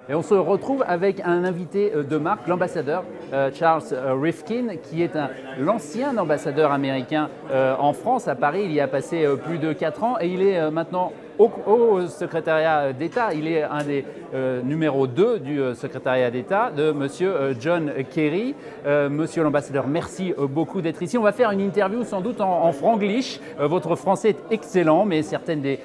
Et on se retrouve avec un invité de marque, l'ambassadeur Charles Rifkin, qui est l'ancien ambassadeur américain en France, à Paris. Il y a passé plus de 4 ans et il est maintenant au secrétariat d'État. Il est un des numéro 2 du secrétariat d'État de Monsieur John Kerry. Monsieur l'ambassadeur, merci beaucoup d'être ici. On va faire une interview sans doute en franglish. Votre français est excellent, mais certains des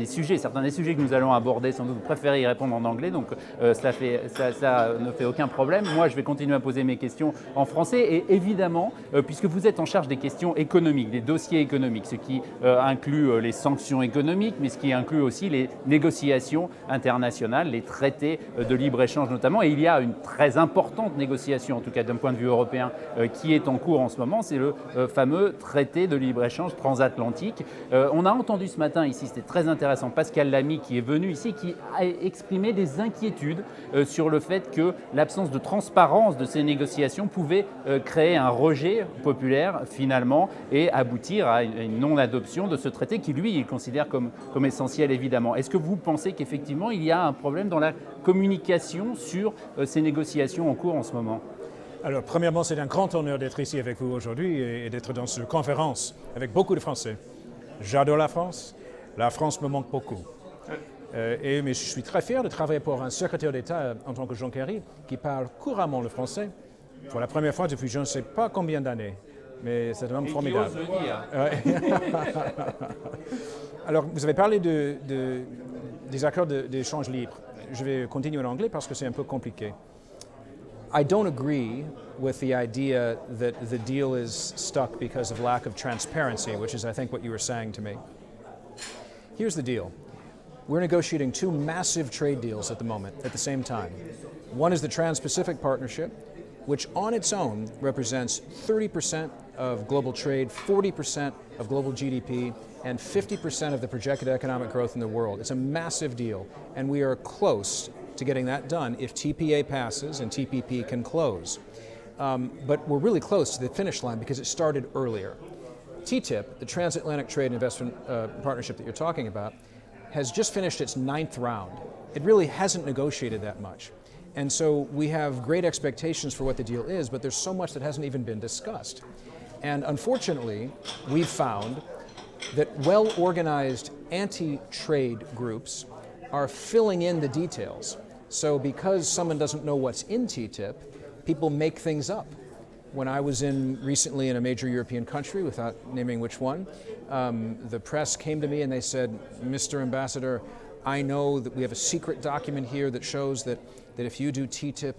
sujets que nous allons aborder, sans doute vous préférez y répondre en anglais, donc ça ne fait aucun problème. Moi, je vais continuer à poser mes questions en français et évidemment, puisque vous êtes en charge des questions économiques, des dossiers économiques, ce qui inclut les sanctions économiques, mais ce qui inclut aussi les négociations internationales, les traités de libre-échange notamment. Et il y a une très importante négociation, en tout cas d'un point de vue européen, qui est en cours en ce moment, c'est le fameux traité de libre-échange transatlantique. On a entendu ce matin ici, c'était très intéressant, Pascal Lamy qui est venu ici, qui a exprimé des inquiétudes sur le fait que l'absence de transparence de ces négociations pouvait créer un rejet populaire finalement et aboutir à une non-adoption de ce traité qui lui il considère comme essentiel évidemment. Est-ce que vous pensez qu'effectivement il y a un problème dans la communication sur ces négociations en cours en ce moment? Alors, premièrement, c'est un grand honneur d'être ici avec vous aujourd'hui et d'être dans cette conférence avec beaucoup de Français. J'adore la France me manque beaucoup. Mais je suis très fier de travailler pour un secrétaire d'État en tant que John Kerry qui parle couramment le français pour la première fois depuis je ne sais pas combien d'années. Mais c'est vraiment formidable. Alors, vous avez parlé des accords d'échange libre. Je vais continuer en anglais parce que c'est un peu compliqué. I don't agree with the idea that the deal is stuck because of lack of transparency, which is, I think, what you were saying to me. Here's the deal. We're negotiating 2 massive trade deals at the moment, at the same time. One is the Trans-Pacific Partnership, which on its own represents 30% of global trade, 40% of global GDP, and 50% of the projected economic growth in the world. It's a massive deal, and we are close to getting that done if TPA passes and TPP can close. But we're really close to the finish line because it started earlier. TTIP, the Transatlantic Trade and Investment Partnership that you're talking about, has just finished its 9th round. It really hasn't negotiated that much. And so we have great expectations for what the deal is, but there's so much that hasn't even been discussed. And unfortunately, we've found that well-organized anti-trade groups are filling in the details. So because someone doesn't know what's in TTIP, people make things up. When I was recently in a major European country, without naming which one, the press came to me and they said, Mr. Ambassador, I know that we have a secret document here that shows that if you do TTIP,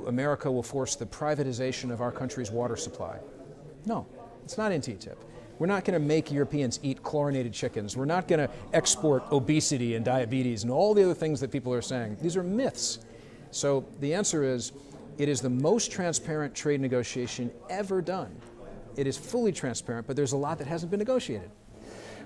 America will force the privatization of our country's water supply. No, it's not in TTIP. We're not going to make Europeans eat chlorinated chickens. We're not going to export obesity and diabetes and all the other things that people are saying. These are myths. So the answer is, it is the most transparent trade negotiation ever done. It is fully transparent, but there's a lot that hasn't been negotiated.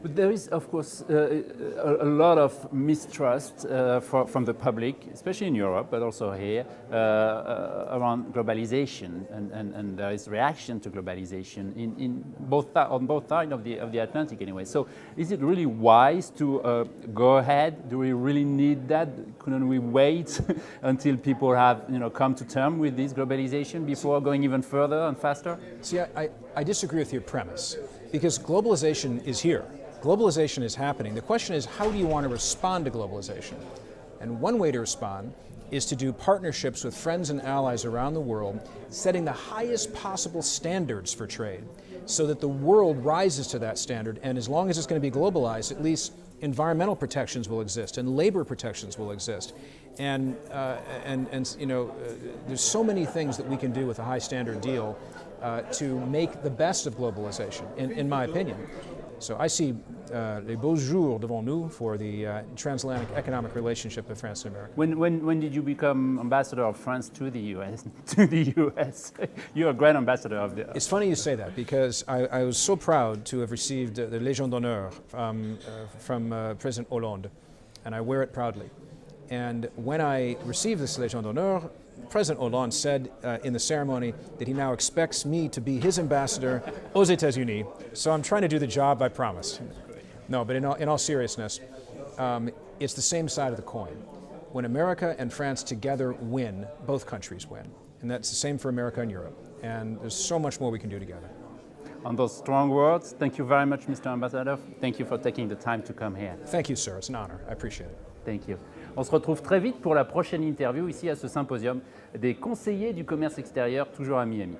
But there is, of course, a lot of mistrust from the public, especially in Europe, but also here, around globalization, and there is reaction to globalization on both sides of the Atlantic anyway. So is it really wise to go ahead? Do we really need that? Couldn't we wait until people have come to terms with this globalization before going even further and faster? See, I disagree with your premise, because globalization is here. Globalization is happening. The question is, how do you want to respond to globalization? And one way to respond is to do partnerships with friends and allies around the world, setting the highest possible standards for trade so that the world rises to that standard. And as long as it's going to be globalized, at least environmental protections will exist and labor protections will exist. And there's so many things that we can do with a high standard deal to make the best of globalization, in my opinion. So I see les beaux jours devant nous for the transatlantic economic relationship of France and America. When did you become ambassador of France to the U.S.? To the U.S. You're a great ambassador of the. It's funny you say that because I was so proud to have received the Légion d'honneur from President Hollande, and I wear it proudly. And when I received this Légion d'honneur, President Hollande said in the ceremony that he now expects me to be his ambassador aux États-Unis. So I'm trying to do the job I promised. No, but in all seriousness, it's the same side of the coin. When America and France together win, both countries win. And that's the same for America and Europe. And there's so much more we can do together. On those strong words, thank you very much, Mr. Ambassador. Thank you for taking the time to come here. Thank you, sir. It's an honor. I appreciate it. Thank you. On se retrouve très vite pour la prochaine interview ici à ce symposium des conseillers du commerce extérieur, toujours à Miami.